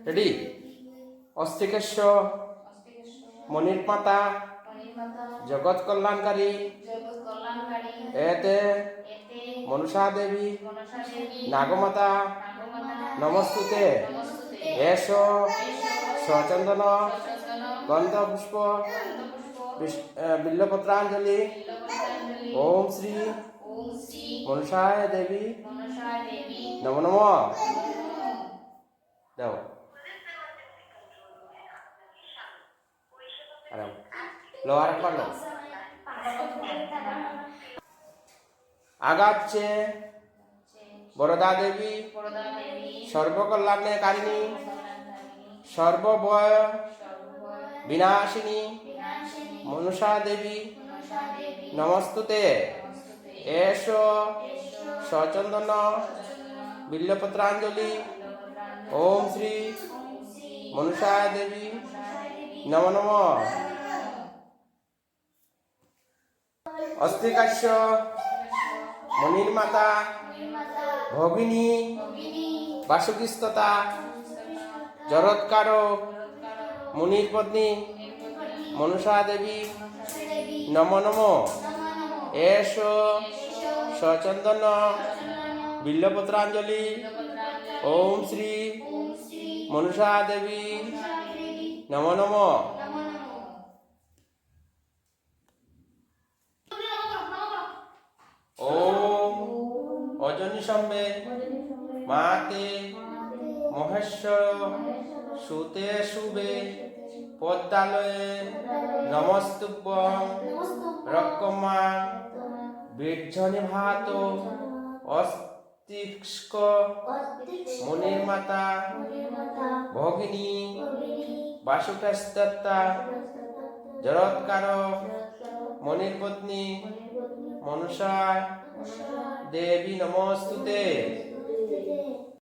Ready? অস্তিকেশ্ব মনির মাতা জগৎ কল্যাণকারী এতে মনসা দেবী নাগমাতা নমস্তুতে এষ সচন্দন গন্ধ পুষ্প বিল্লপত্রাঞ্জলি ওম শ্রী মনসায় দেবী নমো নমঃ। দাও লো আর পারলো আগাচ্ছে বরদা দেবী সর্বকল্যাণে কারিণী সর্বভয় বিনাশিনী মনসা দেবী নমস্তুতে এষ সচন্দন বিল্লপত্রাঞ্জলি ওম শ্রী মনসা দেবী নমো নমঃ। অস্তিকাশ্য মনির মাতা ভগিনী বাসুকিস্ততা জরৎকার মুনির পত্নী মনসা দেবী নমো নমঃ। এষ সচন্দন বিল্লপত্রাঞ্জলি ওম শ্রী মনসা দেবী নমো নমঃ। ওম অজনী সম্বে মাতে মহেশ্বর সুতে শুভে পদ্মালয়ে নমস্তুভ্যং রক্ষমাণ বীর্যনিভাত অস্তিষ্ক মুনির মাতা ভগিনী বাসুকস্ততা জরৎকার মুনির পত্নী মনসা দেবী নমস্তুতে।